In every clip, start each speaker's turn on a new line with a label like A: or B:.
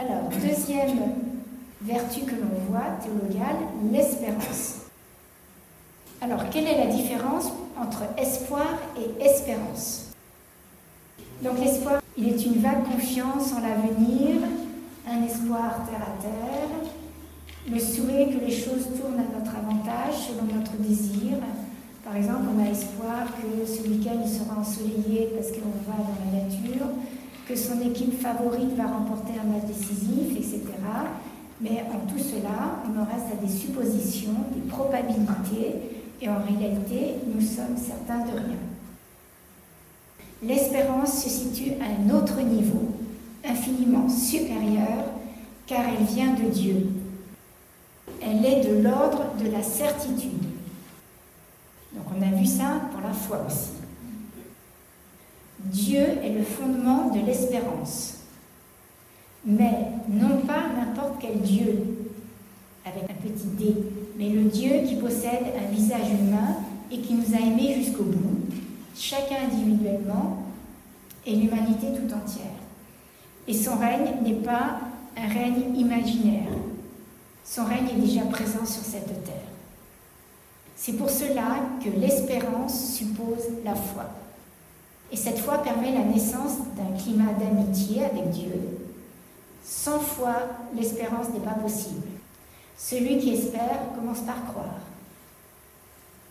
A: Alors, deuxième vertu que l'on voit, théologale, l'espérance. Alors, quelle est la différence entre espoir et espérance? Donc l'espoir, il est une vague confiance en l'avenir, un espoir terre à terre, le souhait que les choses tournent à notre avantage selon notre désir. Par exemple, on a espoir que ce week-end il sera ensoleillé parce qu'on va dans la nature, que son équipe favorite va remporter un match décisif, etc. Mais en tout cela, on en reste à des suppositions, des probabilités, et en réalité, nous sommes certains de rien. L'espérance se situe à un autre niveau, infiniment supérieur, car elle vient de Dieu. Elle est de l'ordre de la certitude. Donc on a vu ça pour la foi aussi. Dieu est le fondement de l'espérance, mais non pas n'importe quel Dieu, avec un petit d, mais le Dieu qui possède un visage humain et qui nous a aimés jusqu'au bout, chacun individuellement et l'humanité tout entière. Et son règne n'est pas un règne imaginaire. Son règne est déjà présent sur cette terre. C'est pour cela que l'espérance suppose la foi. Et cette foi permet la naissance d'un climat d'amitié avec Dieu. Sans foi, l'espérance n'est pas possible. Celui qui espère commence par croire.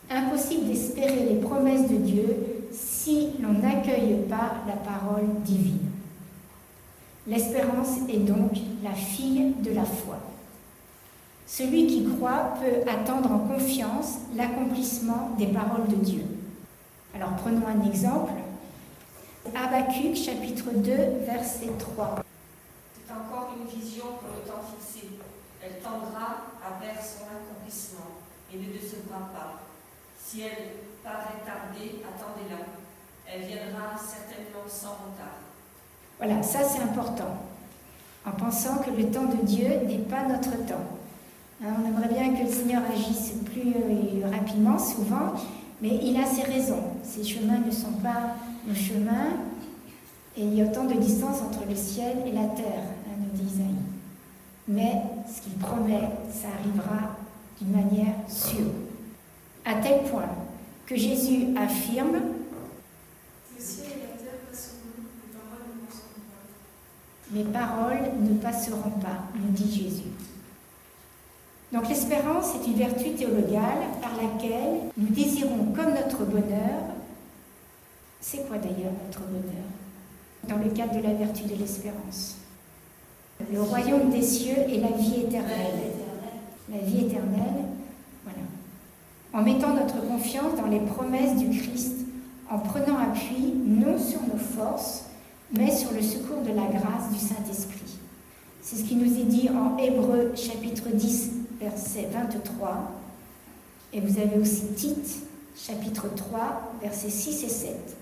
A: Impossible d'espérer les promesses de Dieu si l'on n'accueille pas la parole divine. L'espérance est donc la fille de la foi. Celui qui croit peut attendre en confiance l'accomplissement des paroles de Dieu. Alors prenons un exemple. Habakkuk, chapitre 2, verset 3.
B: C'est encore une vision pour le temps fixé. Elle tendra vers son accomplissement et ne décevra pas. Si elle paraît tarder, attendez-la. Elle viendra certainement sans retard.
A: Voilà, ça c'est important. En pensant que le temps de Dieu n'est pas notre temps. On aimerait bien que le Seigneur agisse plus rapidement, souvent, mais il a ses raisons. Ses chemins ne sont pas nos chemins, et il y a autant de distance entre le ciel et la terre, nous dit Isaïe. Mais ce qu'il promet, ça arrivera d'une manière sûre. À tel point que Jésus affirme
C: « Le ciel et la terre passeront,
A: mes paroles ne passeront pas, nous dit Jésus. » Donc l'espérance est une vertu théologale par laquelle nous désirons comme notre bonheur. C'est quoi d'ailleurs notre bonheur dans le cadre de la vertu de l'espérance? Le royaume des cieux et la vie éternelle. La vie éternelle, voilà. En mettant notre confiance dans les promesses du Christ, en prenant appui non sur nos forces, mais sur le secours de la grâce du Saint-Esprit. C'est ce qui nous est dit en Hébreux chapitre 10, verset 23. Et vous avez aussi Tite, chapitre 3, versets 6 et 7.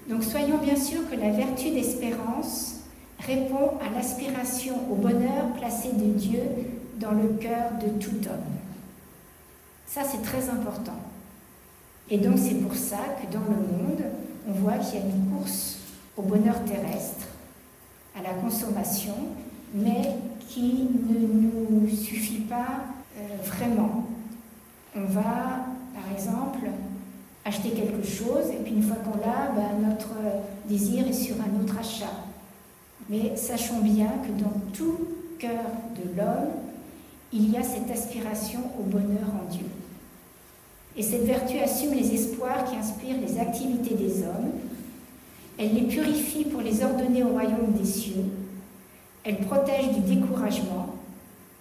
A: Donc soyons bien sûrs que la vertu d'espérance répond à l'aspiration au bonheur placé de Dieu dans le cœur de tout homme. Ça, c'est très important. Et donc c'est pour ça que dans le monde, on voit qu'il y a une course au bonheur terrestre, à la consommation, mais qui ne nous suffit pas vraiment. On va, par exemple, acheter quelque chose, et puis une fois qu'on l'a, notre désir est sur un autre achat. Mais sachons bien que dans tout cœur de l'homme, il y a cette aspiration au bonheur en Dieu. Et cette vertu assume les espoirs qui inspirent les activités des hommes. Elle les purifie pour les ordonner au royaume des cieux. Elle protège du découragement.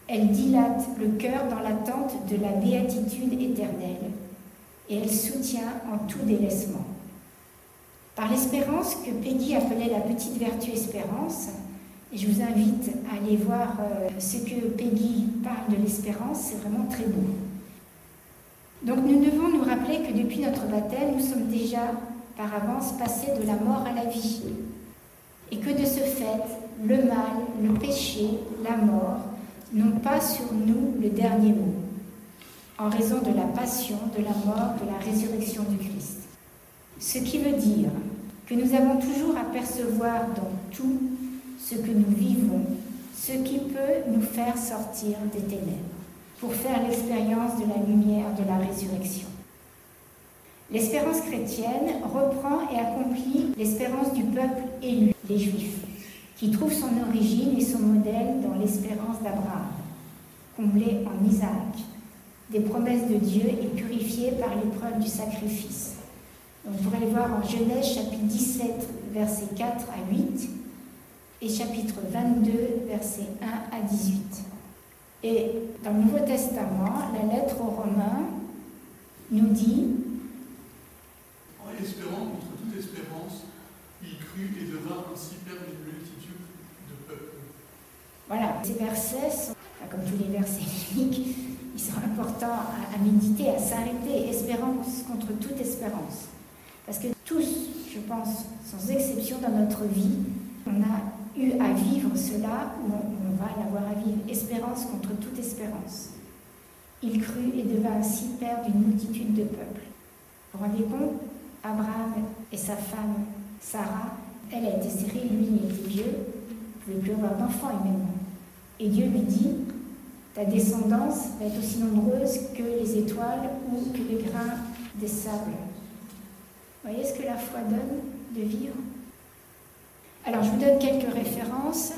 A: Elle dilate le cœur dans l'attente de la béatitude éternelle. Et elle soutient en tout délaissement. Par l'espérance que Peggy appelait la petite vertu espérance, et je vous invite à aller voir ce que Peggy parle de l'espérance, c'est vraiment très beau. Donc nous devons nous rappeler que depuis notre baptême, nous sommes déjà par avance passés de la mort à la vie. Et que de ce fait, le mal, le péché, la mort n'ont pas sur nous le dernier mot, en raison de la passion, de la mort, de la résurrection du Christ. Ce qui veut dire que nous avons toujours à percevoir dans tout ce que nous vivons ce qui peut nous faire sortir des ténèbres, pour faire l'expérience de la lumière de la résurrection. L'espérance chrétienne reprend et accomplit l'espérance du peuple élu, les Juifs, qui trouve son origine et son modèle dans l'espérance d'Abraham, comblée en Isaac, des promesses de Dieu et purifiée par l'épreuve du sacrifice. Donc, vous pourrez le voir en Genèse chapitre 17, versets 4 à 8, et chapitre 22, versets 1 à 18. Et dans le Nouveau Testament, la lettre aux Romains nous dit:
D: en espérant contre toute espérance, il crut et devint ainsi père d'une multitude de peuples.
A: Voilà, ces versets sont, comme tous les versets bibliques, ils sont importants à méditer, à s'arrêter. Espérance contre toute espérance. Parce que tous, je pense, sans exception dans notre vie, on a eu à vivre cela, ou on va l'avoir à vivre. Espérance contre toute espérance. Il crut et devint ainsi père d'une multitude de peuples. Vous vous rendez compte? Abraham et sa femme Sarah, elle a été stérile, lui il était vieux, il ne pouvait plus avoir d'enfant humainement. Et Dieu lui dit: ta descendance va être aussi nombreuse que les étoiles ou que les grains des sables. Vous voyez ce que la foi donne de vivre? Alors je vous donne quelques références.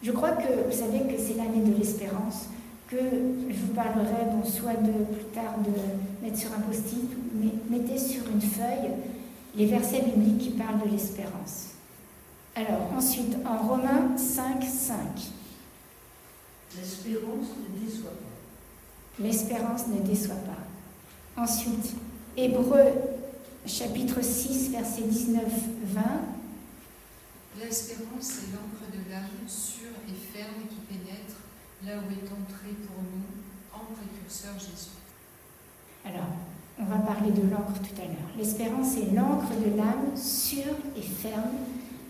A: Je crois que vous savez que c'est l'année de l'espérance, que je vous parlerai, soit plus tard de mettre sur un post-it, mais mettez sur une feuille les versets bibliques qui parlent de l'espérance. Alors ensuite, en Romains 5, 5.
E: L'espérance ne déçoit pas.
A: L'espérance ne déçoit pas. Ensuite, Hébreux chapitre 6, versets 19, 20.
F: L'espérance est l'encre de l'âme, sûre et ferme qui pénètre là où est entré pour nous, en précurseur Jésus.
A: Alors, on va parler de l'encre tout à l'heure. L'espérance est l'encre de l'âme, sûre et ferme,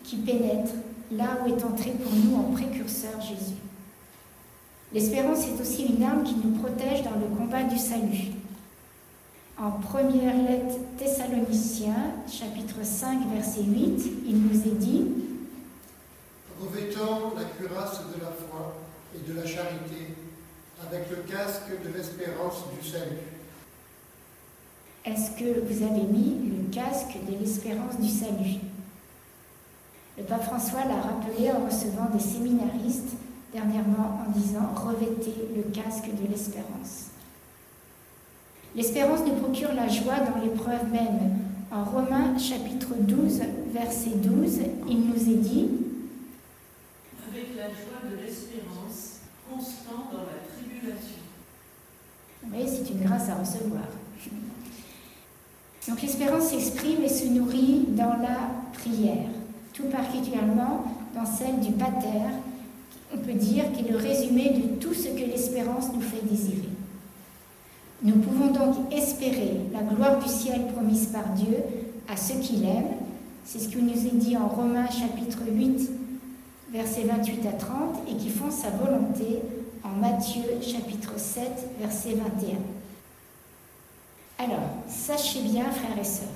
A: qui pénètre là où est entré pour nous, en précurseur Jésus. L'espérance est aussi une arme qui nous protège dans le combat du salut. En première lettre Thessaloniciens, chapitre 5, verset 8, il nous est dit:
G: revêtant la cuirasse de la foi et de la charité, avec le casque de l'espérance du salut.
A: Est-ce que vous avez mis le casque de l'espérance du salut? Le pape François l'a rappelé en recevant des séminaristes dernièrement en disant: revêtez le casque de l'espérance. L'espérance nous procure la joie dans l'épreuve même. En Romains chapitre 12, verset 12, il nous est dit:
E: avec la joie de l'espérance, constant dans la tribulation.
A: Vous voyez, c'est une grâce à recevoir. Donc l'espérance s'exprime et se nourrit dans la prière, tout particulièrement dans celle du Pater, on peut dire qu'il est le résumé de tout ce que l'espérance nous fait désirer. Nous pouvons donc espérer la gloire du ciel promise par Dieu à ceux qui l'aiment. C'est ce qui nous est dit en Romains chapitre 8, versets 28 à 30, et qui font sa volonté en Matthieu chapitre 7, verset 21. Alors, sachez bien, frères et sœurs,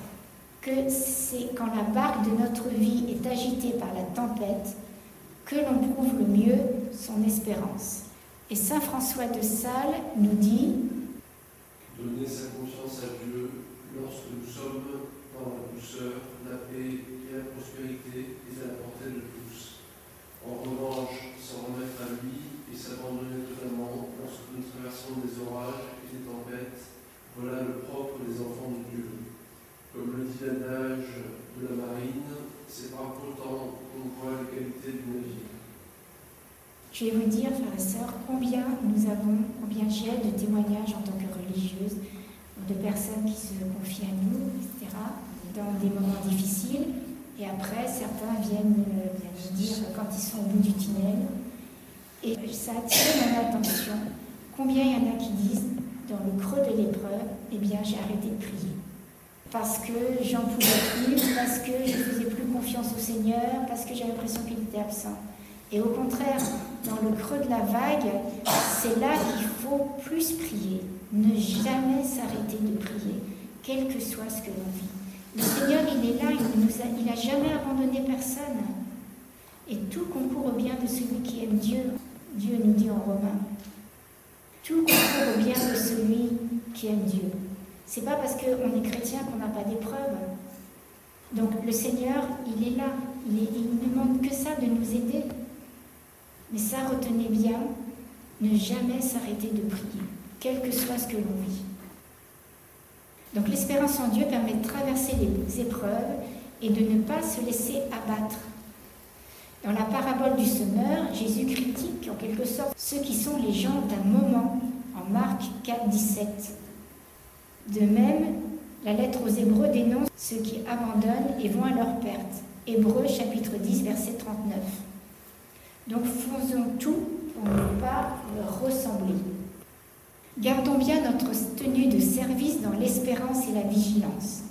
A: que c'est quand la barque de notre vie est agitée par la tempête que l'on prouve le mieux son espérance. Et saint François de Sales nous dit:
H: donner sa confiance à Dieu lorsque nous sommes dans la douceur, la paix et la prospérité est à la portée de tous. En revanche, s'en remettre à lui et s'abandonner totalement lorsque nous traversons des orages et des tempêtes, voilà le propre des enfants de Dieu. Comme le dit l'adage de la marine, c'est par pourtant qu'on voit la qualité du navire.
A: Je vais vous dire, frères et sœurs, combien j'ai de témoignages en tant que religieuse, de personnes qui se confient à nous, etc., dans des moments difficiles. Et après, certains viennent me dire quand ils sont au bout du tunnel. Et ça attire mon attention. Combien il y en a qui disent, dans le creux de l'épreuve, eh bien, j'ai arrêté de prier. Parce que j'en pouvais plus, parce que je ne faisais plus confiance au Seigneur, parce que j'avais l'impression qu'il était absent. Et au contraire, dans le creux de la vague, c'est là qu'il faut plus prier. Ne jamais s'arrêter de prier, quel que soit ce que l'on vit. Le Seigneur, il est là, il n'a jamais abandonné personne. Et tout concourt au bien de celui qui aime Dieu. Dieu nous dit en Romains. Tout concourt au bien de celui qui aime Dieu. C'est pas parce qu'on est chrétien qu'on n'a pas d'épreuves. Donc le Seigneur, il est là. Il ne demande que ça, de nous aider. Mais ça, retenez bien, ne jamais s'arrêter de prier, quel que soit ce que l'on vit. Donc l'espérance en Dieu permet de traverser les épreuves et de ne pas se laisser abattre. Dans la parabole du semeur, Jésus critique en quelque sorte ceux qui sont les gens d'un moment, en Marc 4, 17. De même, la lettre aux Hébreux dénonce ceux qui abandonnent et vont à leur perte. Hébreux chapitre 10, verset 39. Donc faisons tout pour ne pas leur ressembler. Gardons bien notre tenue de service dans l'espérance et la vigilance.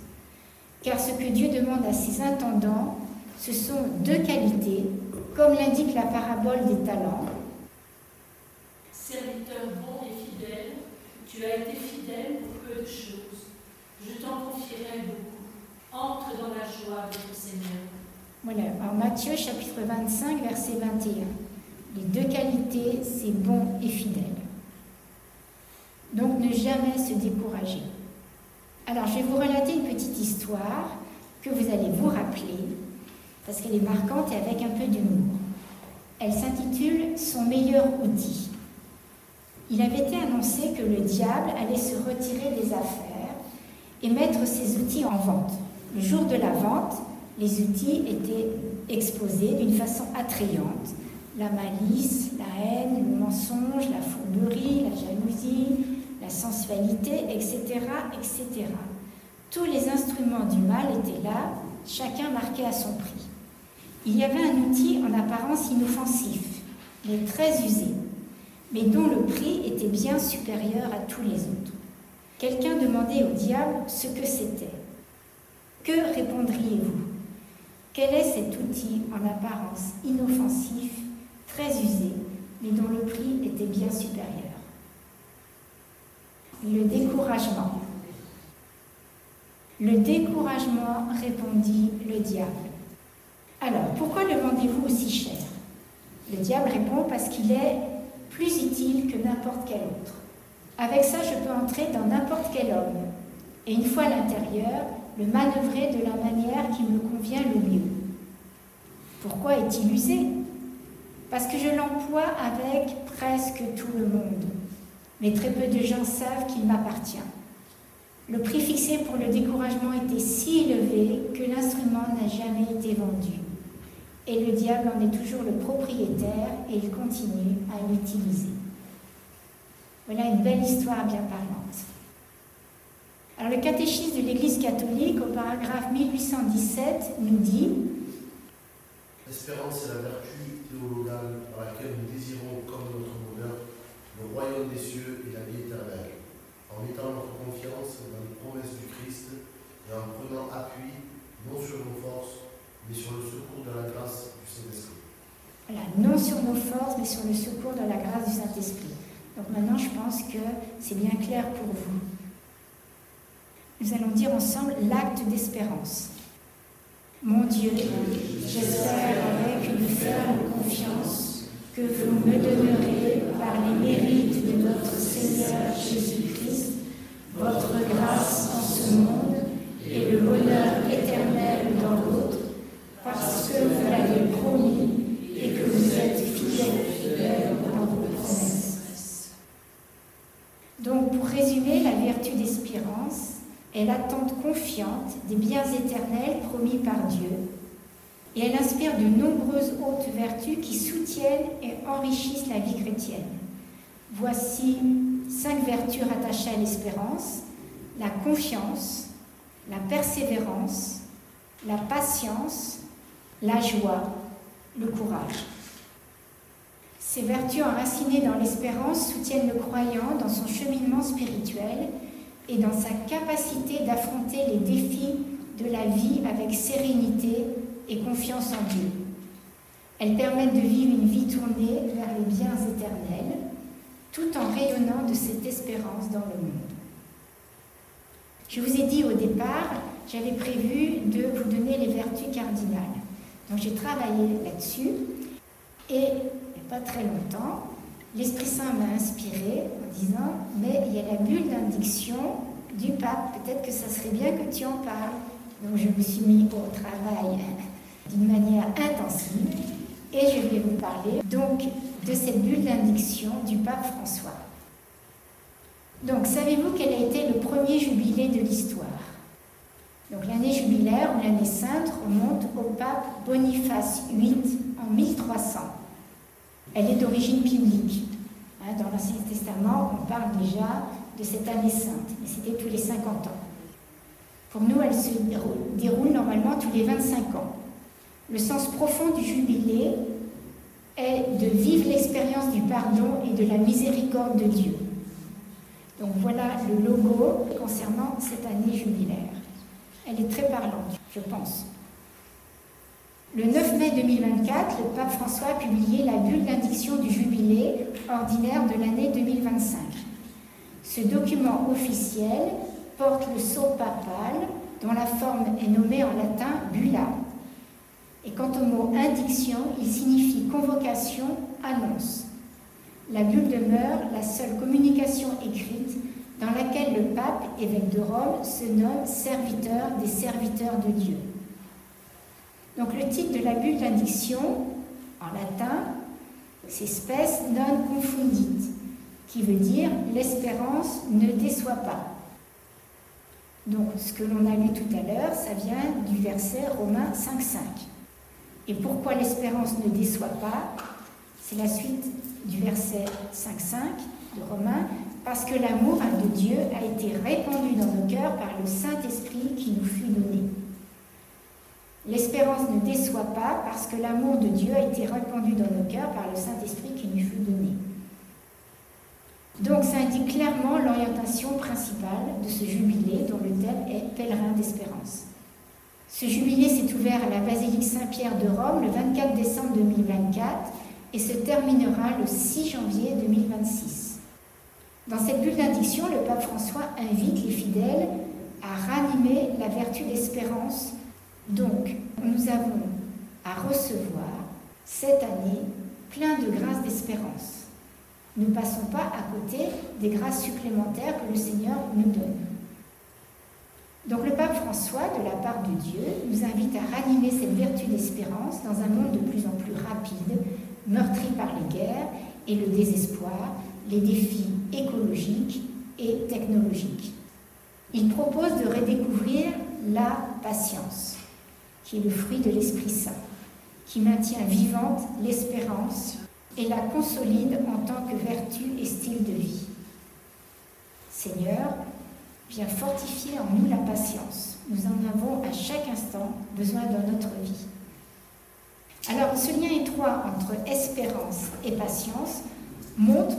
A: Car ce que Dieu demande à ses intendants, ce sont deux qualités, comme l'indique la parabole des talents.
E: Serviteur bon et fidèle, tu as été fidèle pour peu de choses. Je t'en confierai beaucoup. Entre dans la joie de ton Seigneur.
A: Voilà, en Matthieu chapitre 25, verset 21. Les deux qualités, c'est bon et fidèle. Donc ne jamais se décourager. Alors je vais vous relater une petite histoire que vous allez vous rappeler, parce qu'elle est marquante et avec un peu d'humour. Elle s'intitule « Son meilleur outil ». Il avait été annoncé que le diable allait se retirer des affaires et mettre ses outils en vente. Le jour de la vente, les outils étaient exposés d'une façon attrayante. La malice, la haine, le mensonge, la fourberie, la jalousie, la sensualité, etc., etc. Tous les instruments du mal étaient là, chacun marqué à son prix. Il y avait un outil en apparence inoffensif, mais très usé, mais dont le prix était bien supérieur à tous les autres. Quelqu'un demandait au diable ce que c'était. Que répondriez-vous? Quel est cet outil en apparence inoffensif, très usé, mais dont le prix était bien supérieur? Le découragement. Le découragement, répondit le diable. Alors, pourquoi le vendez-vous aussi cher? Le diable répond parce qu'il est plus utile que n'importe quel autre. Avec ça, je peux entrer dans n'importe quel homme, et une fois à l'intérieur, le manœuvrer de la manière qui me convient le mieux. Pourquoi est-il usé? Parce que je l'emploie avec presque tout le monde, mais très peu de gens savent qu'il m'appartient. Le prix fixé pour le découragement était si élevé que l'instrument n'a jamais été vendu. Et le diable en est toujours le propriétaire et il continue à l'utiliser. Voilà une belle histoire bien parlante. Alors le catéchisme de l'Église catholique, au paragraphe 1817, nous dit:
I: l'espérance est la vertu théologale par laquelle nous désirons comme notre bonheur le royaume des cieux et la vie éternelle, en mettant notre confiance dans les promesses du Christ et en prenant appui non sur nos forces, mais sur le secours de la grâce du Saint-Esprit.
A: Voilà, non sur nos forces, mais sur le secours de la grâce du Saint-Esprit. Donc maintenant, je pense que c'est bien clair pour vous. Nous allons dire ensemble l'acte d'espérance. Mon Dieu, j'espère avec une ferme confiance que vous me donnerez par les mérites de notre Seigneur Jésus-Christ votre grâce en ce monde et le bonheur éternel dans l'autre, parce que vous l'avez promis et que vous êtes fidèle dans vos promesses. Donc, pour résumer, la vertu d'espérance est l'attente confiante des biens éternels promis par Dieu, et elle inspire de nombreuses hautes vertus qui soutiennent et enrichissent la vie chrétienne. Voici 5 vertus rattachées à l'espérance: la confiance, la persévérance, la patience, la joie, le courage. Ces vertus enracinées dans l'espérance soutiennent le croyant dans son cheminement spirituel et dans sa capacité d'affronter les défis de la vie avec sérénité et confiance en Dieu. Elles permettent de vivre une vie tournée vers les biens éternels, tout en rayonnant de cette espérance dans le monde. Je vous ai dit au départ, j'avais prévu de vous donner les vertus cardinales. Donc j'ai travaillé là-dessus et il n'y a pas très longtemps, l'Esprit Saint m'a inspiré en disant « mais il y a la bulle d'indiction du pape, peut-être que ça serait bien que tu en parles ». Donc je me suis mis au travail d'une manière intensive et je vais vous parler donc de cette bulle d'indiction du pape François. Donc savez-vous quel a été le premier jubilé de l'histoire? Donc l'année jubilaire ou l'année sainte remonte au pape Boniface VIII en 1300. Elle est d'origine biblique. Dans l'Ancien Testament, on parle déjà de cette année sainte, mais c'était tous les 50 ans. Pour nous, elle se déroule normalement tous les 25 ans. Le sens profond du jubilé est de vivre l'expérience du pardon et de la miséricorde de Dieu. Donc voilà le logo concernant cette année jubilaire. Elle est très parlante, je pense. Le 9 mai 2024, le pape François a publié la bulle d'indiction du jubilé ordinaire de l'année 2025. Ce document officiel porte le sceau papal, dont la forme est nommée en latin bulla. Et quant au mot indiction, il signifie convocation, annonce. La bulle demeure la seule communication écrite dans laquelle le pape, évêque de Rome, se nomme serviteur des serviteurs de Dieu. Donc le titre de la bulle d'indiction, en latin, c'est Spes non confundit, qui veut dire l'espérance ne déçoit pas. Donc ce que l'on a lu tout à l'heure, ça vient du verset Romains 5,5. Et pourquoi l'espérance ne déçoit pas? C'est la suite du verset 5,5 de Romains, parce que l'amour de Dieu a été répandu dans nos cœurs par le Saint-Esprit qui nous fut donné. L'espérance ne déçoit pas parce que l'amour de Dieu a été répandu dans nos cœurs par le Saint-Esprit qui nous fut donné. Donc ça indique clairement l'orientation principale de ce jubilé dont le thème est pèlerin d'espérance. Ce jubilé s'est ouvert à la basilique Saint-Pierre de Rome le 24 décembre 2024 et se terminera le 6 janvier 2026. Dans cette bulle d'indiction, le pape François invite les fidèles à ranimer la vertu d'espérance. Donc, nous avons à recevoir cette année plein de grâces d'espérance. Ne passons pas à côté des grâces supplémentaires que le Seigneur nous donne. Donc le pape François, de la part de Dieu, nous invite à ranimer cette vertu d'espérance dans un monde de plus en plus rapide, meurtri par les guerres et le désespoir, les défis écologiques et technologiques. Il propose de redécouvrir la patience, qui est le fruit de l'Esprit Saint, qui maintient vivante l'espérance et la consolide en tant que vertu et style de vie. Seigneur, viens fortifier en nous la patience. Nous en avons à chaque instant besoin dans notre vie. Alors, ce lien étroit entre espérance et patience montre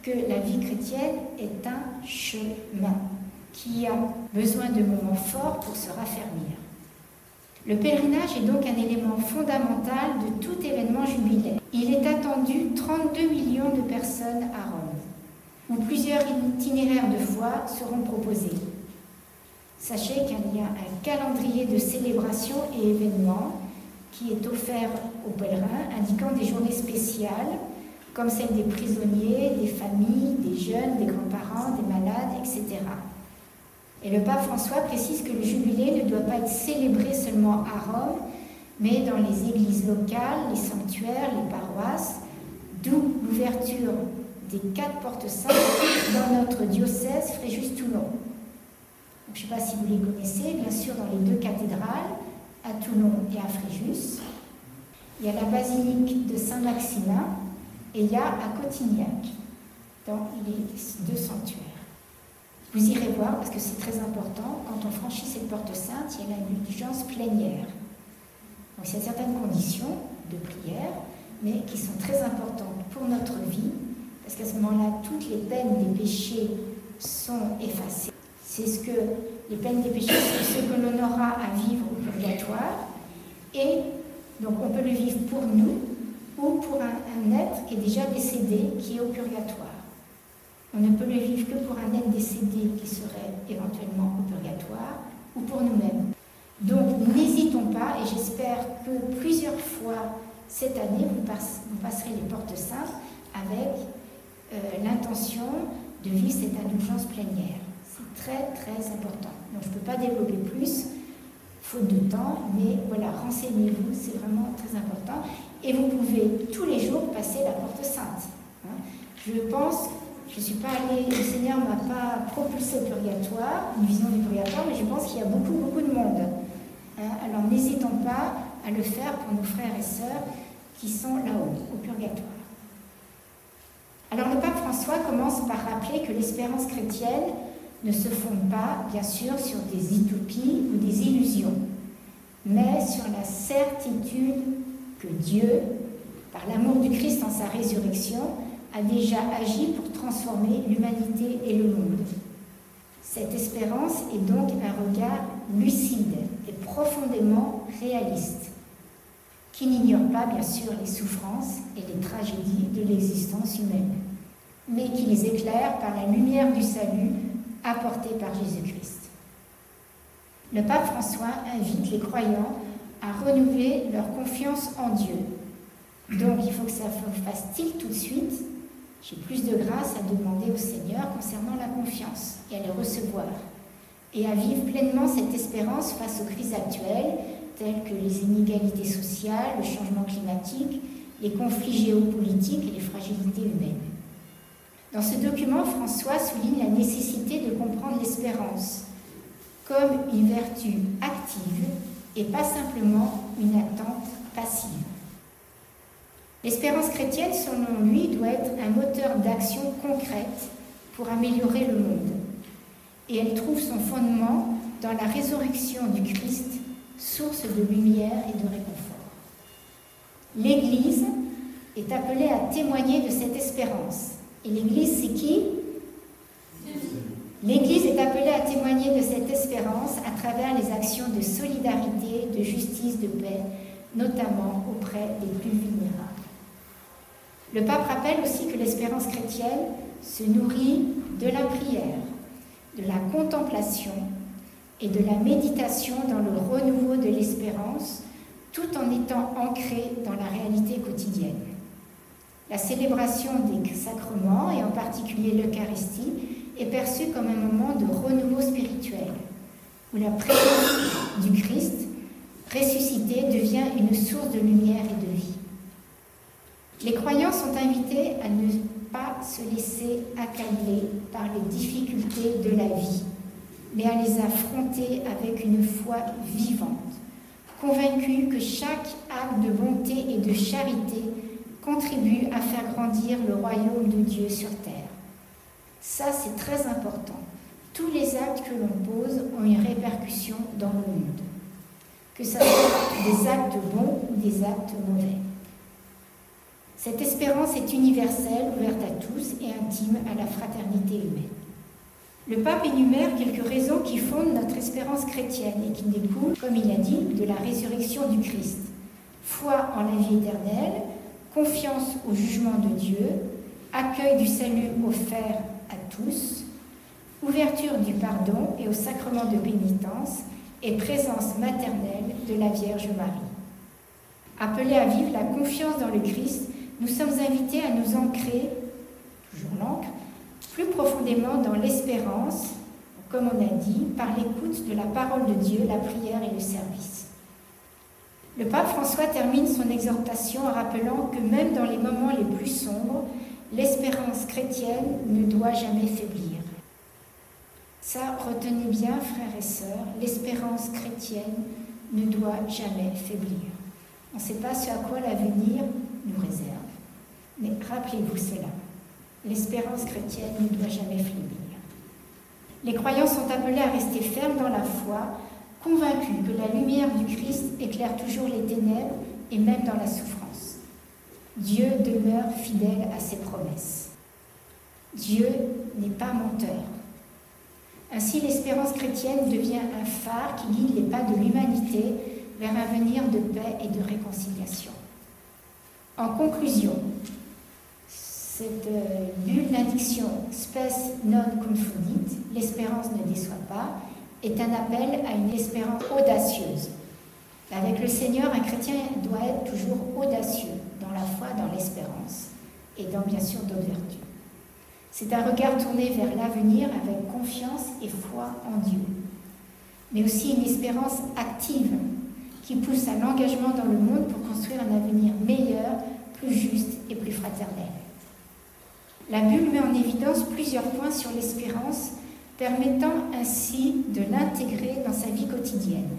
A: que la vie chrétienne est un chemin qui a besoin de moments forts pour se raffermir. Le pèlerinage est donc un élément fondamental de tout événement jubilaire. Il est attendu 32 millions de personnes à Rome, où plusieurs itinéraires de foi seront proposés. Sachez qu'il y a un calendrier de célébrations et événements qui est offert aux pèlerins, indiquant des journées spéciales, comme celles des prisonniers, des familles, des jeunes, des grands-parents, des malades, etc. Et le pape François précise que le jubilé ne doit pas être célébré seulement à Rome, mais dans les églises locales, les sanctuaires, les paroisses, d'où l'ouverture des 4 portes saintes dans notre diocèse Fréjus-Toulon. Je ne sais pas si vous les connaissez, bien sûr dans les 2 cathédrales, à Toulon et à Fréjus. Il y a la basilique de Saint-Maximin et il y a à Cotignac, dans les 2 sanctuaires. Vous irez voir parce que c'est très important. Quand on franchit cette porte sainte, il y a l'indulgence plénière. Donc il y a certaines conditions de prière, mais qui sont très importantes pour notre vie, parce qu'à ce moment-là, toutes les peines des péchés sont effacées. C'est ce que les peines des péchés, c'est ce que l'on aura à vivre au purgatoire, et donc on peut le vivre pour nous ou pour un être qui est déjà décédé, qui est au purgatoire. On ne peut le vivre que pour un être décédé qui serait éventuellement au purgatoire ou pour nous-mêmes. Donc n'hésitons pas, et j'espère que plusieurs fois cette année, vous passerez les portes saintes avec l'intention de vivre cette indulgence plénière. C'est très très important. Donc je ne peux pas développer plus, faute de temps, mais voilà, renseignez-vous, c'est vraiment très important. Et vous pouvez tous les jours passer la porte sainte. Hein. Je pense, je ne suis pas allée, le Seigneur ne m'a pas propulsé au purgatoire, une vision du purgatoire, mais je pense qu'il y a beaucoup de monde. Hein. Alors n'hésitons pas à le faire pour nos frères et sœurs qui sont là-haut, au purgatoire. Alors le pape François commence par rappeler que l'espérance chrétienne ne se fonde pas, bien sûr, sur des utopies ou des illusions, mais sur la certitude que Dieu, par l'amour du Christ en sa résurrection, a déjà agi pour transformer l'humanité et le monde. Cette espérance est donc un regard lucide et profondément réaliste, qui n'ignore pas, bien sûr, les souffrances et les tragédies de l'existence humaine, mais qui les éclaire par la lumière du salut apporté par Jésus-Christ. Le pape François invite les croyants à renouveler leur confiance en Dieu. Donc il faut que ça fasse tilt tout de suite. J'ai plus de grâce à demander au Seigneur concernant la confiance et à le recevoir, et à vivre pleinement cette espérance face aux crises actuelles, telles que les inégalités sociales, le changement climatique, les conflits géopolitiques et les fragilités humaines. Dans ce document, François souligne la nécessité de comprendre l'espérance comme une vertu active et pas simplement une attente passive. L'espérance chrétienne, selon lui, doit être un moteur d'action concrète pour améliorer le monde. Et elle trouve son fondement dans la résurrection du Christ, source de lumière et de réconfort. L'Église est appelée à témoigner de cette espérance. Et l'Église, c'est qui? L'Église est appelée à témoigner de cette espérance à travers les actions de solidarité, de justice, de paix, notamment auprès des plus vulnérables. Le pape rappelle aussi que l'espérance chrétienne se nourrit de la prière, de la contemplation et de la méditation dans le renouveau de l'espérance, tout en étant ancrée dans la réalité quotidienne. La célébration des sacrements, et en particulier l'Eucharistie, est perçue comme un moment de renouveau spirituel, où la présence du Christ ressuscité devient une source de lumière et de vie. Les croyants sont invités à ne pas se laisser accabler par les difficultés de la vie, mais à les affronter avec une foi vivante, convaincus que chaque acte de bonté et de charité contribue à faire grandir le royaume de Dieu sur terre. Ça, c'est très important. Tous les actes que l'on pose ont une répercussion dans le monde, que ce soit des actes bons ou des actes mauvais. Cette espérance est universelle, ouverte à tous et intime à la fraternité humaine. Le pape énumère quelques raisons qui fondent notre espérance chrétienne et qui découlent, comme il a dit, de la résurrection du Christ. Foi en la vie éternelle, confiance au jugement de Dieu, accueil du salut offert à tous, ouverture du pardon et au sacrement de pénitence et présence maternelle de la Vierge Marie. Appelés à vivre la confiance dans le Christ, nous sommes invités à nous ancrer, toujours l'ancre, plus profondément dans l'espérance, comme on a dit, par l'écoute de la parole de Dieu, la prière et le service. Le pape François termine son exhortation en rappelant que même dans les moments les plus sombres, l'espérance chrétienne ne doit jamais faiblir. Ça, retenez bien, frères et sœurs, l'espérance chrétienne ne doit jamais faiblir. On ne sait pas ce à quoi l'avenir nous réserve, mais rappelez-vous cela. L'espérance chrétienne ne doit jamais faiblir. Les croyants sont appelés à rester fermes dans la foi, convaincus que la lumière du Christ éclaire toujours les ténèbres et même dans la souffrance. Dieu demeure fidèle à ses promesses. Dieu n'est pas menteur. Ainsi, l'espérance chrétienne devient un phare qui guide les pas de l'humanité vers un avenir de paix et de réconciliation. En conclusion, cette bulle d'indiction spes non confundit, l'espérance ne déçoit pas, est un appel à une espérance audacieuse. Avec le Seigneur, un chrétien doit être toujours audacieux dans la foi, dans l'espérance et dans bien sûr d'autres vertus. C'est un regard tourné vers l'avenir avec confiance et foi en Dieu, mais aussi une espérance active qui pousse à l'engagement dans le monde pour construire un avenir meilleur, plus juste et plus fraternel. La bulle met en évidence plusieurs points sur l'espérance, permettant ainsi de l'intégrer dans sa vie quotidienne.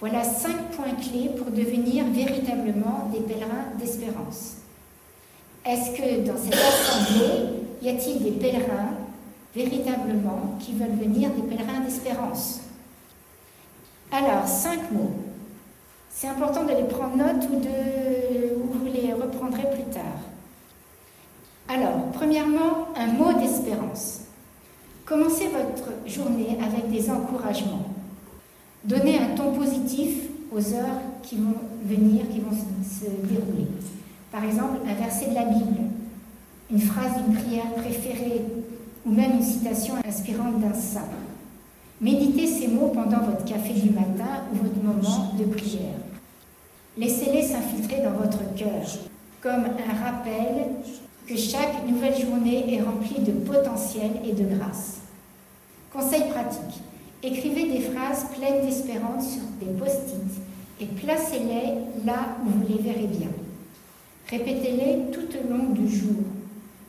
A: Voilà 5 points clés pour devenir véritablement des pèlerins d'espérance. Est-ce que dans cette assemblée, y a-t-il des pèlerins véritablement qui veulent venir des pèlerins d'espérance? Alors, 5 mots. C'est important de les prendre note ou vous les reprendrez plus tard. Alors, premièrement, un mot d'espérance. Commencez votre journée avec des encouragements. Donnez un ton positif aux heures qui vont venir, qui vont se dérouler. Par exemple, un verset de la Bible, une phrase d'une prière préférée ou même une citation inspirante d'un saint. Méditez ces mots pendant votre café du matin ou votre moment de prière. Laissez-les s'infiltrer dans votre cœur, comme un rappel que chaque nouvelle journée est remplie de potentiel et de grâce. Conseil pratique. Écrivez des phrases pleines d'espérance sur des post-it et placez-les là où vous les verrez bien. Répétez-les tout au long du jour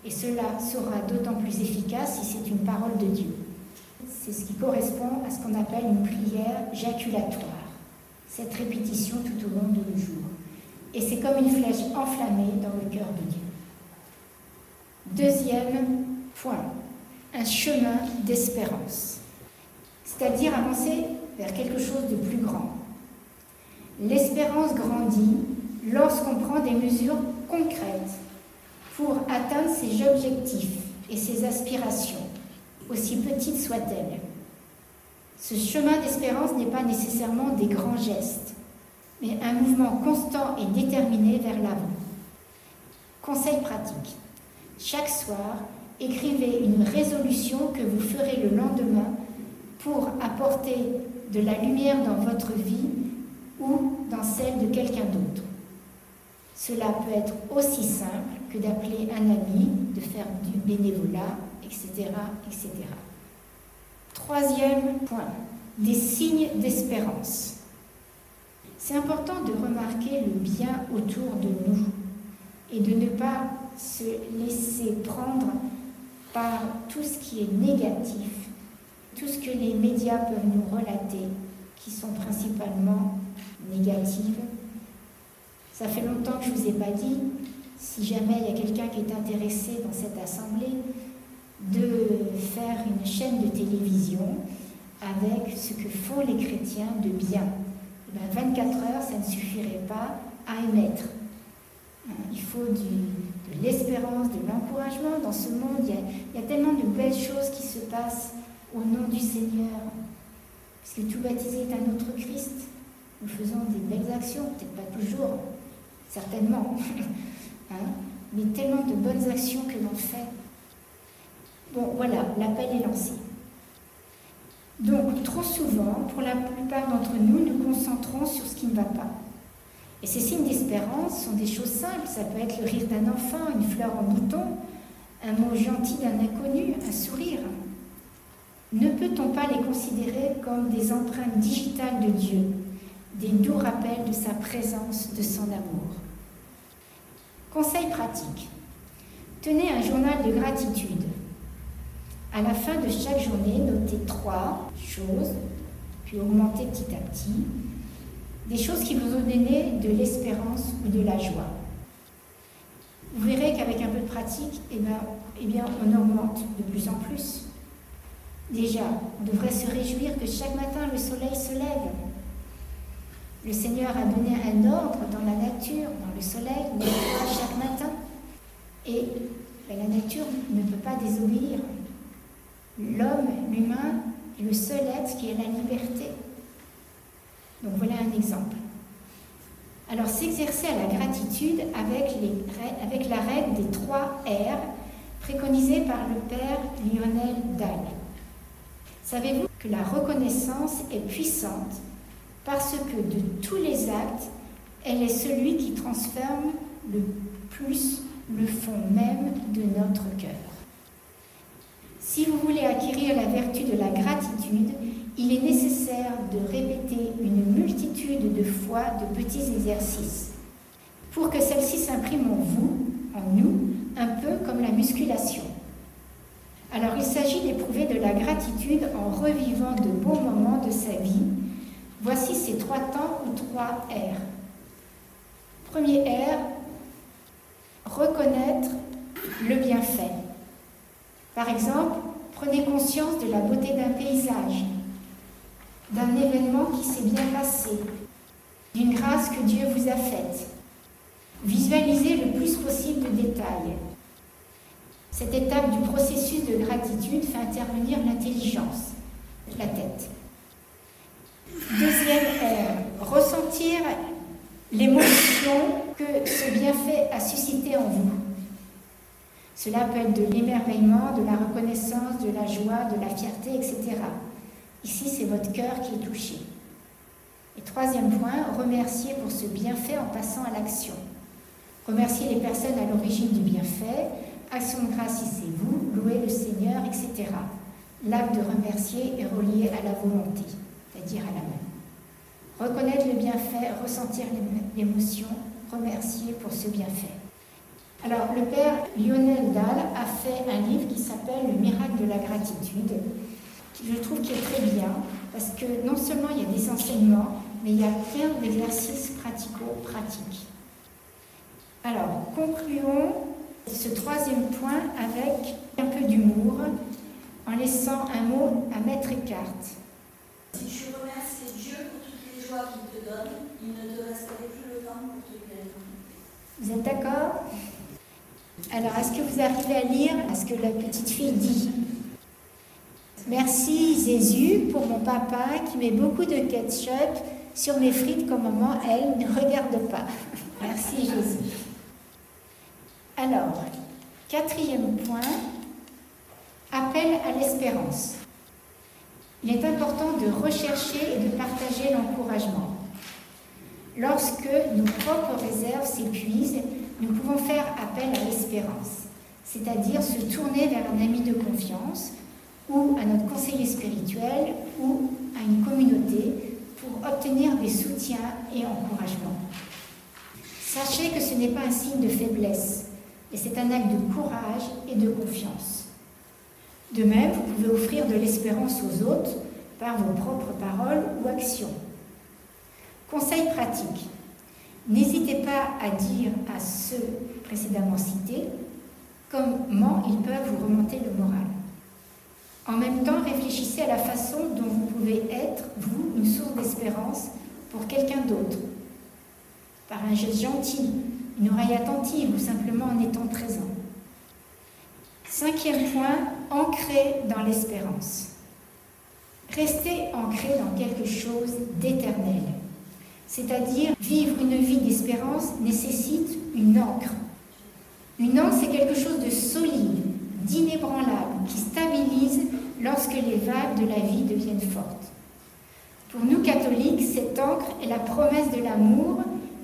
A: et cela sera d'autant plus efficace si c'est une parole de Dieu. C'est ce qui correspond à ce qu'on appelle une prière jaculatoire, cette répétition tout au long du jour. Et c'est comme une flèche enflammée dans le cœur de Dieu. Deuxième point, un chemin d'espérance, c'est-à-dire avancer vers quelque chose de plus grand. L'espérance grandit lorsqu'on prend des mesures concrètes pour atteindre ses objectifs et ses aspirations, aussi petites soient-elles. Ce chemin d'espérance n'est pas nécessairement des grands gestes, mais un mouvement constant et déterminé vers l'avant. Conseil pratique. Chaque soir, écrivez une résolution que vous ferez le lendemain pour apporter de la lumière dans votre vie ou dans celle de quelqu'un d'autre. Cela peut être aussi simple que d'appeler un ami, de faire du bénévolat, etc., etc. Troisième point, des signes d'espérance. C'est important de remarquer le bien autour de nous et de ne pas se laisser prendre par tout ce qui est négatif, tout ce que les médias peuvent nous relater, qui sont principalement négatives. Ça fait longtemps que je ne vous ai pas dit, si jamais il y a quelqu'un qui est intéressé dans cette assemblée, de faire une chaîne de télévision avec ce que font les chrétiens de bien. 24 heures, ça ne suffirait pas à émettre. Il faut de l'espérance, de l'encouragement dans ce monde. Il y a tellement de belles choses qui se passent au nom du Seigneur. Parce que tout baptisé est un autre Christ. Nous faisons des belles actions, peut-être pas toujours, certainement, mais tellement de bonnes actions que l'on fait. Bon, voilà, l'appel est lancé. Donc, trop souvent, pour la plupart d'entre nous, nous concentrons sur ce qui ne va pas. Et ces signes d'espérance sont des choses simples. Ça peut être le rire d'un enfant, une fleur en bouton, un mot gentil d'un inconnu, un sourire. Ne peut-on pas les considérer comme des empreintes digitales de Dieu, des doux rappels de sa présence, de son amour? Conseil pratique. Tenez un journal de gratitude. À la fin de chaque journée, notez 3 choses, puis augmentez petit à petit, des choses qui vous ont donné de l'espérance ou de la joie. Vous verrez qu'avec un peu de pratique, eh bien, on augmente de plus en plus. Déjà, on devrait se réjouir que chaque matin le soleil se lève. Le Seigneur a donné un ordre dans la nature, dans le soleil, lève-toi chaque matin. Et la nature ne peut pas désobéir. L'homme, l'humain, est le seul être qui a la liberté. Donc voilà un exemple. Alors s'exercer à la gratitude avec la règle des 3 R préconisée par le père Lionel Dahl. Savez-vous que la reconnaissance est puissante parce que de tous les actes, elle est celui qui transforme le plus le fond même de notre cœur. Si vous voulez acquérir la vertu de la gratitude, il est nécessaire de répéter une multitude de fois de petits exercices pour que celle-ci s'imprime en nous, un peu comme la musculation. Alors il s'agit d'éprouver de la gratitude en revivant de bons moments de sa vie. Voici ces 3 temps ou 3 R. Premier R, reconnaître le bienfait. Par exemple, prenez conscience de la beauté d'un paysage, d'un événement qui s'est bien passé, d'une grâce que Dieu vous a faite. Visualisez le plus possible de détails. Cette étape du processus de gratitude fait intervenir l'intelligence, la tête. Deuxième R, ressentir l'émotion que ce bienfait a suscité en vous. Cela peut être de l'émerveillement, de la reconnaissance, de la joie, de la fierté, etc. Ici, c'est votre cœur qui est touché. Et troisième point, remercier pour ce bienfait en passant à l'action. Remercier les personnes à l'origine du bienfait, action de grâce si c'est vous, louer le Seigneur, etc. L'acte de remercier est relié à la volonté, c'est-à-dire à la main. Reconnaître le bienfait, ressentir l'émotion, remercier pour ce bienfait. Alors, le père Lionel Dahl a fait un livre qui s'appelle « Le miracle de la gratitude », qui je trouve qui est très bien, parce que non seulement il y a des enseignements, mais il y a plein d'exercices pratico-pratiques. Alors, concluons ce troisième point avec un peu d'humour, en laissant un mot à Maître Eckhart.
J: Si tu remercies Dieu pour toutes les joies qu'il te donne, il ne te resterait plus le temps pour te plaindre.
A: Vous êtes d'accord ? Alors, est-ce que vous arrivez à lire ce que la petite fille dit ? Merci Jésus pour mon papa qui met beaucoup de ketchup sur mes frites quand maman, elle, ne regarde pas. Merci Jésus. Alors, quatrième point, appel à l'espérance. Il est important de rechercher et de partager l'encouragement. Lorsque nos propres réserves s'épuisent, nous pouvons faire appel à l'espérance, c'est-à-dire se tourner vers un ami de confiance ou à notre conseiller spirituel ou à une communauté pour obtenir des soutiens et encouragements. Sachez que ce n'est pas un signe de faiblesse, et c'est un acte de courage et de confiance. De même, vous pouvez offrir de l'espérance aux autres par vos propres paroles ou actions. Conseil pratique. N'hésitez pas à dire à ceux précédemment cités comment ils peuvent vous remonter le moral. En même temps, réfléchissez à la façon dont vous pouvez être, vous, une source d'espérance pour quelqu'un d'autre. Par un geste gentil, une oreille attentive ou simplement en étant présent. Cinquième point, ancré dans l'espérance. Restez ancré dans quelque chose d'éternel. C'est-à-dire, vivre une vie d'espérance nécessite une ancre. Une ancre, c'est quelque chose de solide, d'inébranlable, qui stabilise lorsque les vagues de la vie deviennent fortes. Pour nous catholiques, cette ancre est la promesse de l'amour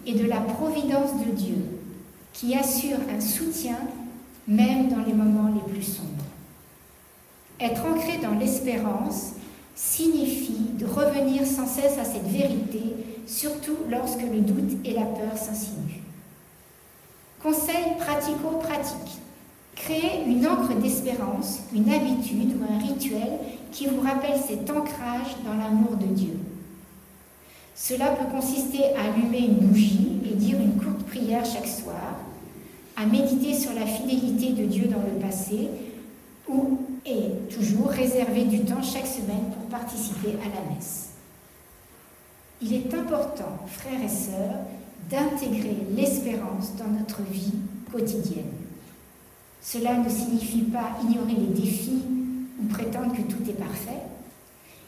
A: et de la providence de Dieu, qui assure un soutien même dans les moments les plus sombres. Être ancré dans l'espérance signifie de revenir sans cesse à cette vérité, surtout lorsque le doute et la peur s'insinuent. Conseil pratico-pratique. Créez une ancre d'espérance, une habitude ou un rituel qui vous rappelle cet ancrage dans l'amour de Dieu. Cela peut consister à allumer une bougie et dire une courte prière chaque soir, à méditer sur la fidélité de Dieu dans le passé et toujours réserver du temps chaque semaine pour participer à la messe. Il est important, frères et sœurs, d'intégrer l'espérance dans notre vie quotidienne. Cela ne signifie pas ignorer les défis ou prétendre que tout est parfait.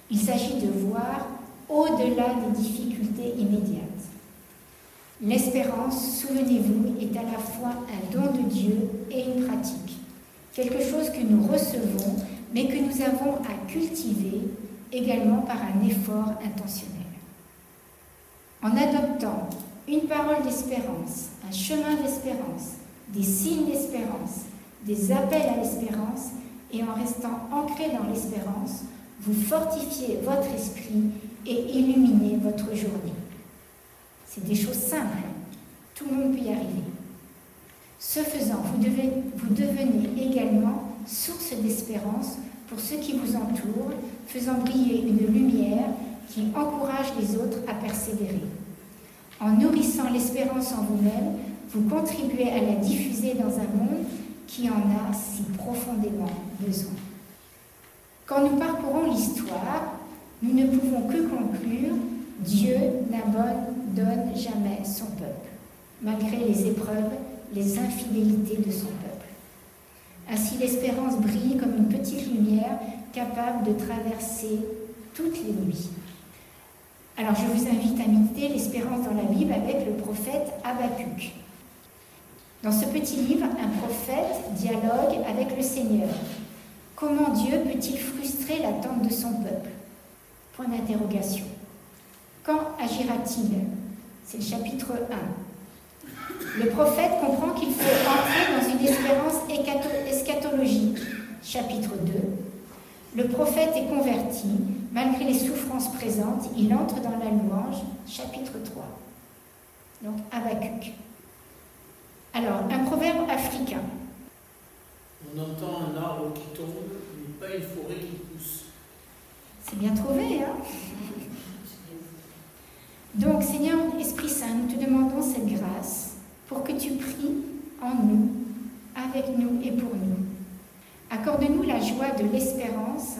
A: Il s'agit de voir au-delà des difficultés immédiates. L'espérance, souvenez-vous, est à la fois un don de Dieu et une pratique, quelque chose que nous recevons, mais que nous avons à cultiver également par un effort intentionnel. En adoptant une parole d'espérance, un chemin d'espérance, des signes d'espérance, des appels à l'espérance, et en restant ancré dans l'espérance, vous fortifiez votre esprit et illuminez votre journée. C'est des choses simples, tout le monde peut y arriver. Ce faisant, vous devenez également source d'espérance pour ceux qui vous entourent, faisant briller une lumière qui encourage les autres à persévérer. En nourrissant l'espérance en vous-même, vous contribuez à la diffuser dans un monde qui en a si profondément besoin. Quand nous parcourons l'histoire, nous ne pouvons que conclure « Dieu n'abandonne jamais son peuple », malgré les épreuves, les infidélités de son peuple. Ainsi, l'espérance brille comme une petite lumière capable de traverser toutes les nuits. Alors, je vous invite à méditer l'espérance dans la Bible avec le prophète Habakkuk. Dans ce petit livre, un prophète dialogue avec le Seigneur. Comment Dieu peut-il frustrer l'attente de son peuple? Point d'interrogation. Quand agira-t-il? C'est le chapitre 1. Le prophète comprend qu'il faut entrer dans une espérance eschatologique. Chapitre 2. Le prophète est converti. Malgré les souffrances présentes, il entre dans la louange. Chapitre 3. Donc Habakkuk. Alors, un proverbe africain.
K: On entend un arbre qui tombe, mais pas une forêt qui pousse.
A: C'est bien trouvé, hein? Donc, Seigneur, Esprit Saint, nous te demandons cette grâce pour que tu pries en nous, avec nous et pour nous. Accorde-nous la joie de l'espérance,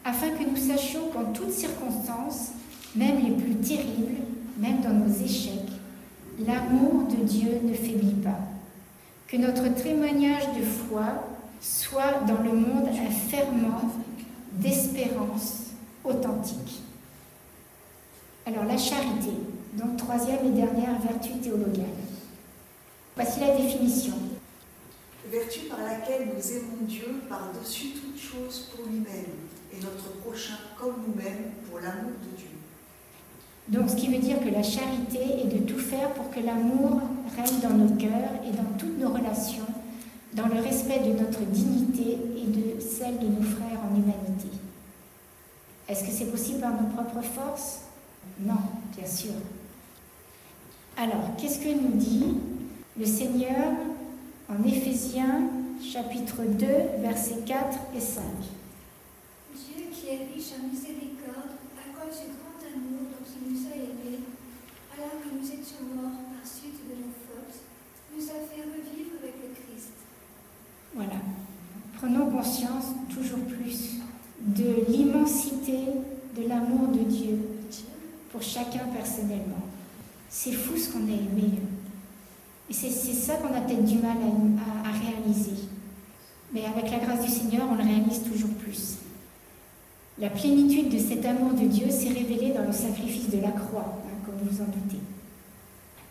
A: afin que nous sachions qu'en toutes circonstances, même les plus terribles, même dans nos échecs, l'amour de Dieu ne faiblit pas. Que notre témoignage de foi soit dans le monde un ferment d'espérance authentique. Alors la charité, donc troisième et dernière vertu théologale. Voici la définition.
L: Vertu par laquelle nous aimons Dieu par-dessus toute chose pour lui-même et notre prochain comme nous-mêmes pour l'amour de Dieu.
A: Donc ce qui veut dire que la charité est de tout faire pour que l'amour règne dans nos cœurs et dans toutes nos relations, dans le respect de notre dignité et de celle de nos frères en humanité. Est-ce que c'est possible par nos propres forces? Non, bien sûr. Alors, qu'est-ce que nous dit le Seigneur en Éphésiens chapitre 2, versets 4 et 5?
M: Dieu qui est riche en miséricorde, à cause du grand amour dont il nous a aimés, alors que nous étions morts par suite de nos fautes, nous a fait revivre avec le Christ. Voilà. Prenons conscience toujours plus de l'immensité de l'amour de Dieu pour chacun personnellement. C'est fou ce qu'on a aimé. Et c'est ça qu'on a peut-être du mal à réaliser. Mais avec la grâce du Seigneur, on le réalise toujours plus. La plénitude de cet amour de Dieu s'est révélée dans le sacrifice de la croix, comme vous vous en doutez.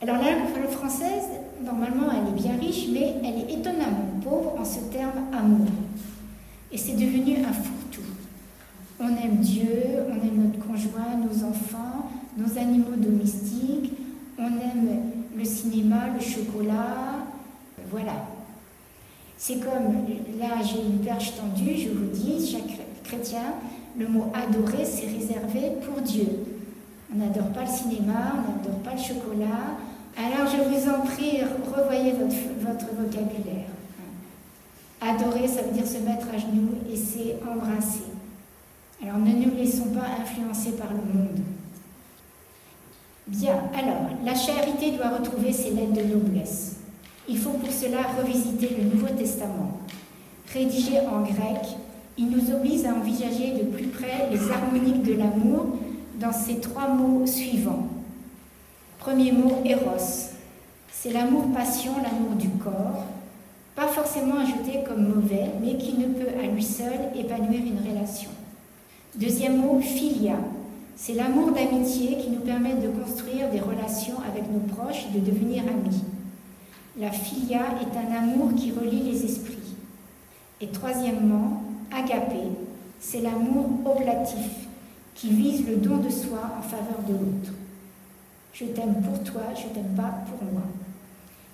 M: Alors la langue française, normalement, elle est bien riche, mais elle est étonnamment pauvre en ce terme amour. Et c'est devenu un fourre-tout. On aime Dieu, on aime notre conjoint, nos enfants, nos animaux domestiques, on aime le cinéma, le chocolat, voilà. C'est comme, là j'ai une perche tendue, je vous dis, chaque chrétien, le mot adorer, c'est réservé pour Dieu. On n'adore pas le cinéma, on n'adore pas le chocolat. Alors je vous en prie, revoyez votre vocabulaire. Adorer, ça veut dire se mettre à genoux et c'est embrasser. Alors ne nous laissons pas influencer par le monde. Bien, alors, la charité doit retrouver ses lettres de noblesse. Il faut pour cela revisiter le Nouveau Testament. Rédigé en grec, il nous oblige à envisager de plus près les harmoniques de l'amour dans ces trois mots suivants. Premier mot, éros. C'est l'amour-passion, l'amour du corps, pas forcément ajouté comme mauvais, mais qui ne peut à lui seul épanouir une relation. Deuxième mot, philia. C'est l'amour d'amitié qui nous permet de construire des relations avec nos proches et de devenir amis. La philia est un amour qui relie les esprits. Et troisièmement, agapé, c'est l'amour oblatif qui vise le don de soi en faveur de l'autre.
A: Je t'aime pour toi, je t'aime pas pour moi.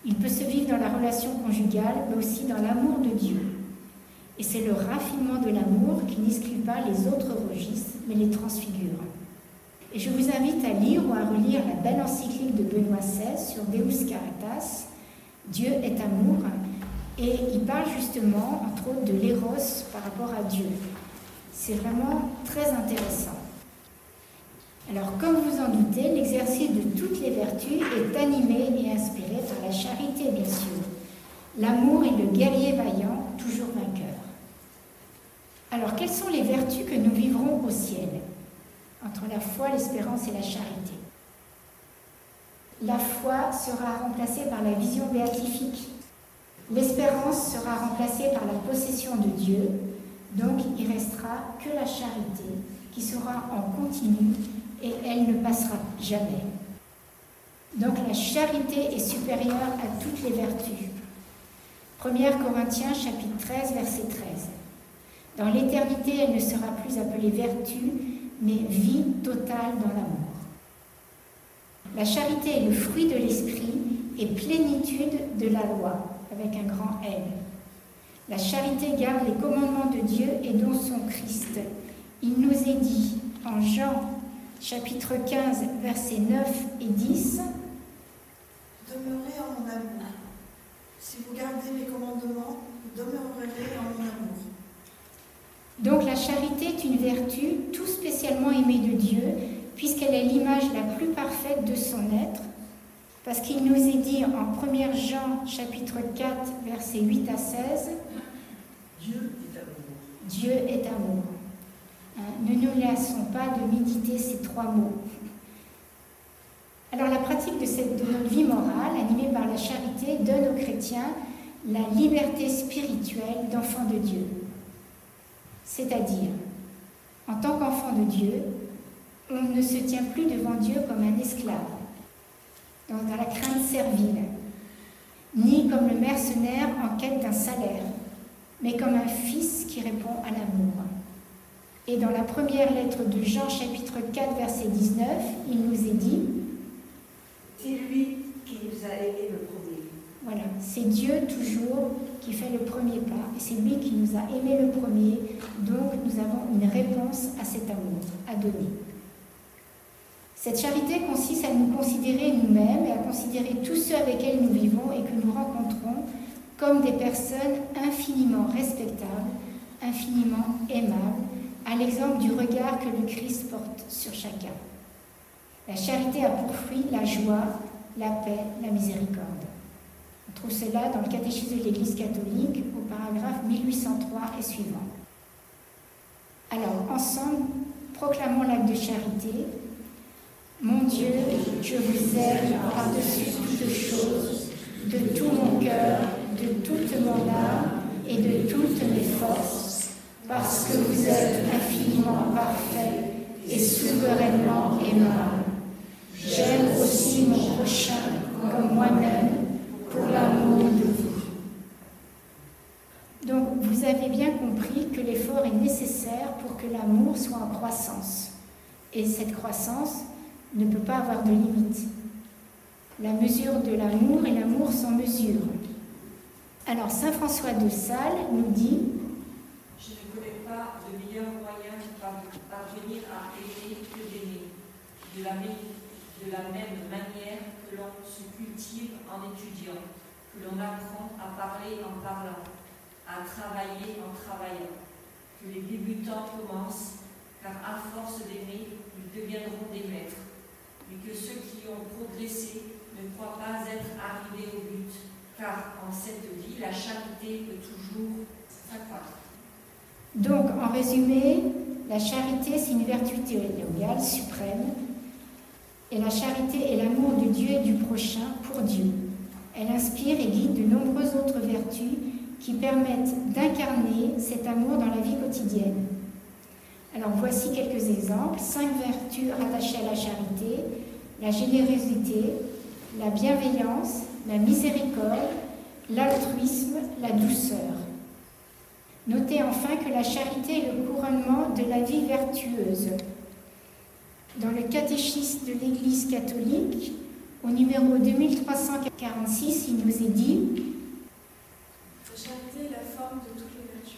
A: Il peut se vivre dans la relation conjugale, mais aussi dans l'amour de Dieu. Et c'est le raffinement de l'amour qui n'exclut pas les autres registres, mais les transfigure. Et je vous invite à lire ou à relire la belle encyclique de Benoît XVI sur Deus Caritas, Dieu est amour, et il parle justement, entre autres, de l'éros par rapport à Dieu. C'est vraiment très intéressant. Alors, comme vous en doutez, l'exercice de toutes les vertus est animé et inspiré par la charité, bien sûr. L'amour est le guerrier vaillant, toujours vainqueur. Alors, quelles sont les vertus que nous vivrons au ciel, entre la foi, l'espérance et la charité? La foi sera remplacée par la vision béatifique. L'espérance sera remplacée par la possession de Dieu. Donc, il restera que la charité, qui sera en continu et elle ne passera jamais. Donc, la charité est supérieure à toutes les vertus. 1 Corinthiens, chapitre 13, verset 13. Dans l'éternité, elle ne sera plus appelée vertu, mais vie totale dans l'amour. La charité est le fruit de l'esprit et plénitude de la loi, avec un grand L. La charité garde les commandements de Dieu et dont son Christ. Il nous est dit en Jean, chapitre 15, versets 9 et 10.
L: Demeurez en mon amour. Si vous gardez mes commandements, vous demeurerez en mon amour.
A: Donc la charité est une vertu tout spécialement aimée de Dieu, puisqu'elle est l'image la plus parfaite de son être, parce qu'il nous est dit en 1 Jean chapitre 4, versets 8 à 16, Dieu est amour. Dieu est amour. Ne nous laissons pas de méditer ces trois mots. Alors la pratique de notre vie morale, animée par la charité, donne aux chrétiens la liberté spirituelle d'enfants de Dieu. C'est-à-dire, en tant qu'enfant de Dieu, on ne se tient plus devant Dieu comme un esclave, dans la crainte servile, ni comme le mercenaire en quête d'un salaire, mais comme un fils qui répond à l'amour. Et dans la première lettre de Jean, chapitre 4, verset 19, il nous est dit « C'est lui qui nous a aimés le premier. » Voilà, c'est Dieu toujours qui fait le premier pas, et c'est lui qui nous a aimés le premier, donc nous avons une réponse à cet amour, à donner. Cette charité consiste à nous considérer nous-mêmes et à considérer tous ceux avec lesquels nous vivons et que nous rencontrons comme des personnes infiniment respectables, infiniment aimables, à l'exemple du regard que le Christ porte sur chacun. La charité a pour fruit la joie, la paix, la miséricorde. On trouve cela dans le catéchisme de l'Église catholique au paragraphe 1803 et suivant. Alors, ensemble, proclamons l'acte de charité. Mon Dieu, je vous aime par-dessus toutes choses, de tout mon cœur, de toute mon âme et de toutes mes forces, parce que vous êtes infiniment parfait et souverainement aimable. J'aime aussi mon prochain comme moi-même pour l'amour de vous. Donc, vous avez bien compris que l'effort est nécessaire pour que l'amour soit en croissance. Et cette croissance ne peut pas avoir de limite. La mesure de l'amour et l'amour sans mesure. Alors, saint François de Sales nous dit «
B: Je ne connais pas de meilleur moyen de parvenir à aimer que d'aimer, de la même manière que l'on se cultive en étudiant, que l'on apprend à parler en parlant, à travailler en travaillant, que les débutants commencent, car à force d'aimer, ils deviendront des maîtres, mais que ceux qui ont progressé ne croient pas être arrivés au but, car en cette vie, la charité peut toujours s'accroître. »
A: Donc, en résumé, la charité, c'est une vertu théologale suprême, et la charité est l'amour de Dieu et du prochain pour Dieu. Elle inspire et guide de nombreuses autres vertus qui permettent d'incarner cet amour dans la vie quotidienne. Alors voici quelques exemples. 5 vertus rattachées à la charité: la générosité, la bienveillance, la miséricorde, l'altruisme, la douceur. Notez enfin que la charité est le couronnement de la vie vertueuse. Dans le catéchisme de l'Église catholique, au numéro 2346, il nous est dit
C: La charité est la forme de toutes les vertus.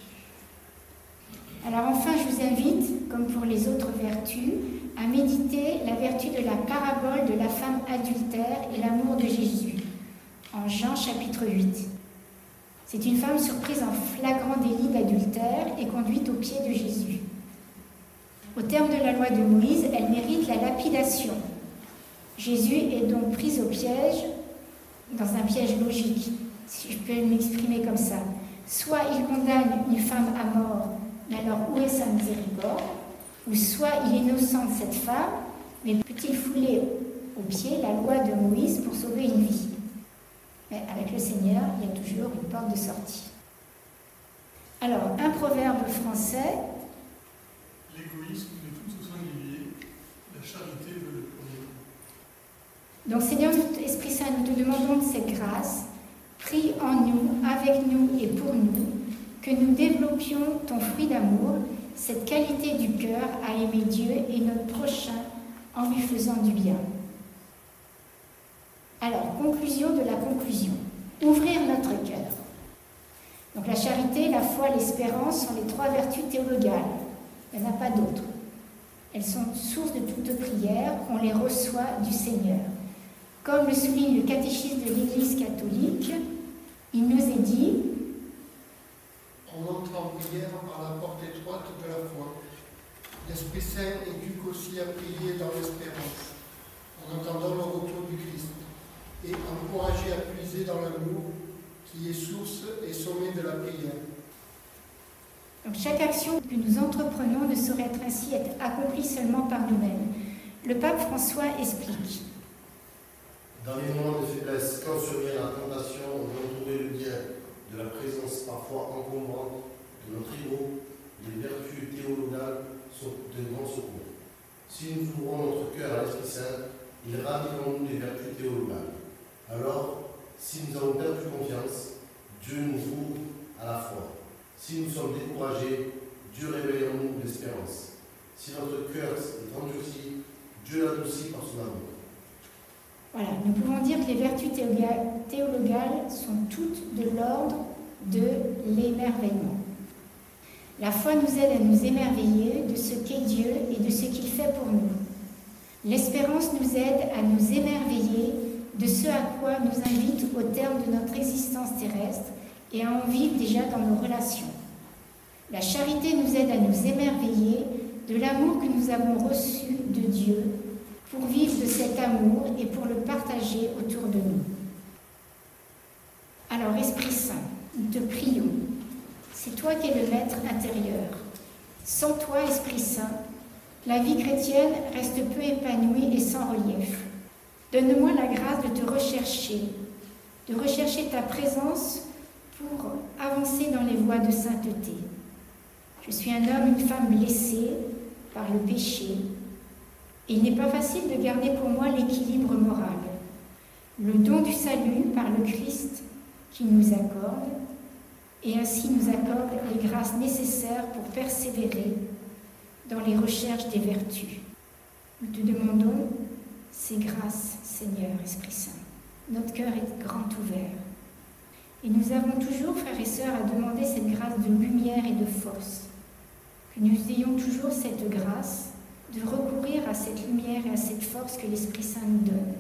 A: Alors enfin, je vous invite, comme pour les autres vertus, à méditer la vertu de la parabole de la femme adultère et l'amour de Jésus, en Jean chapitre 8. C'est une femme surprise en flagrant délit d'adultère et conduite aux pieds de Jésus. Au terme de la loi de Moïse, elle mérite la lapidation. Jésus est donc pris au piège, dans un piège logique, si je peux m'exprimer comme ça. Soit il condamne une femme à mort, mais alors où est sa miséricorde? Ou soit il innocente cette femme, mais peut-il fouler aux pieds la loi de Moïse pour sauver une vie? Mais avec le Seigneur, il y a toujours une porte de sortie. Alors, un proverbe français.
D: L'égoïsme est tout au singulier, la charité veut le premier.
A: Donc, Seigneur, Esprit Saint, nous te demandons de cette grâce. Prie en nous, avec nous et pour nous, que nous développions ton fruit d'amour, cette qualité du cœur à aimer Dieu et notre prochain en lui faisant du bien. Alors, conclusion de la conclusion. Ouvrir notre cœur. Donc la charité, la foi, l'espérance sont les trois vertus théologales. Il n'y en a pas d'autres. Elles sont source de toute prière, on les reçoit du Seigneur. Comme le souligne le catéchisme de l'Église catholique, il nous est dit
G: on entre en prière par la porte étroite de la foi. L'Esprit Saint éduque aussi à prier dans l'espérance, en attendant le retour du Christ, et encourager à puiser dans l'amour qui est source et sommet de la prière.
A: Donc chaque action que nous entreprenons ne saurait ainsi être accomplie seulement par nous-mêmes. Le pape François explique.
I: Dans les moments de faiblesse, quand survient la tentation d'entourer le bien de la présence parfois encombrante de notre héros, les vertus théologales sont de grands secours. Si nous ouvrons notre cœur à l'Esprit Saint, il ravive en nous les vertus théologales. Alors, si nous avons perdu confiance, Dieu nous ouvre à la foi. Si nous sommes découragés, Dieu réveille en nous l'espérance. Si notre cœur est endurci, Dieu l'adoucit par son amour.
A: Voilà, nous pouvons dire que les vertus théologales sont toutes de l'ordre de l'émerveillement. La foi nous aide à nous émerveiller de ce qu'est Dieu et de ce qu'il fait pour nous. L'espérance nous aide à nous émerveiller de ce à quoi nous invite au terme de notre existence terrestre et à en vivre déjà dans nos relations. La charité nous aide à nous émerveiller de l'amour que nous avons reçu de Dieu pour vivre de cet amour et pour le partager autour de nous. Alors, Esprit Saint, nous te prions. C'est toi qui es le maître intérieur. Sans toi, Esprit Saint, la vie chrétienne reste peu épanouie et sans relief. Donne-moi la grâce de te rechercher, de rechercher ta présence pour avancer dans les voies de sainteté. Je suis un homme, une femme blessée par le péché. Et il n'est pas facile de garder pour moi l'équilibre moral. Le don du salut par le Christ qui nous accorde, et ainsi nous accorde les grâces nécessaires pour persévérer dans les recherches des vertus. Nous te demandons ces grâces, Seigneur, Esprit Saint. Notre cœur est grand ouvert. Et nous avons toujours, frères et sœurs, à demander cette grâce de lumière et de force. Que nous ayons toujours cette grâce de recourir à cette lumière et à cette force que l'Esprit Saint nous donne.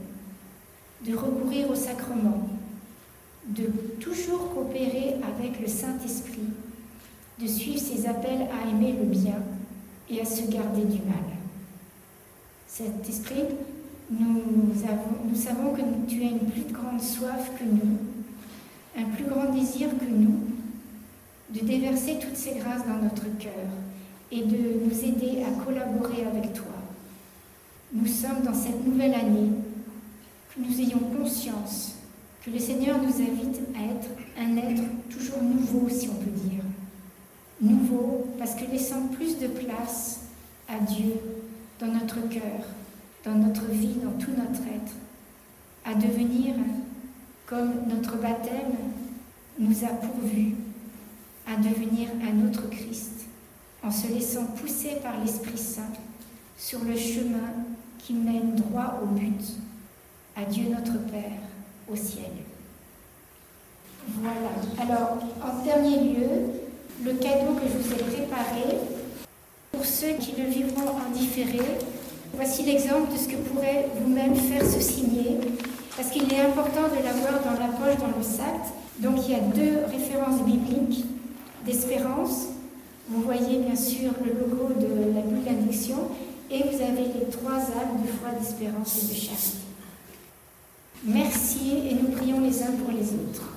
A: De recourir au sacrement. De toujours coopérer avec le Saint-Esprit. De suivre ses appels à aimer le bien et à se garder du mal. Cet esprit, nous savons que tu as une plus grande soif que nous, un plus grand désir que nous, de déverser toutes ces grâces dans notre cœur et de nous aider à collaborer avec toi. Nous sommes dans cette nouvelle année, que nous ayons conscience que le Seigneur nous invite à être un être toujours nouveau, si on peut dire. Nouveau, parce que laissant plus de place à Dieu dans notre cœur, dans notre vie, dans tout notre être, à devenir, comme notre baptême nous a pourvu, à devenir un autre Christ, en se laissant pousser par l'Esprit Saint sur le chemin qui mène droit au but, à Dieu notre Père, au ciel. Voilà. Alors, en dernier lieu, le cadeau que je vous ai préparé, pour ceux qui le vivront en différé, voici l'exemple de ce que pourrait vous-même faire se signer, parce qu'il est important de l'avoir dans la poche, dans le sac. Donc il y a 2 références bibliques d'espérance. Vous voyez bien sûr le logo de la bulle d'addiction, et vous avez les 3 âmes de foi, d'espérance et de charité. Merci, et nous prions les uns pour les autres.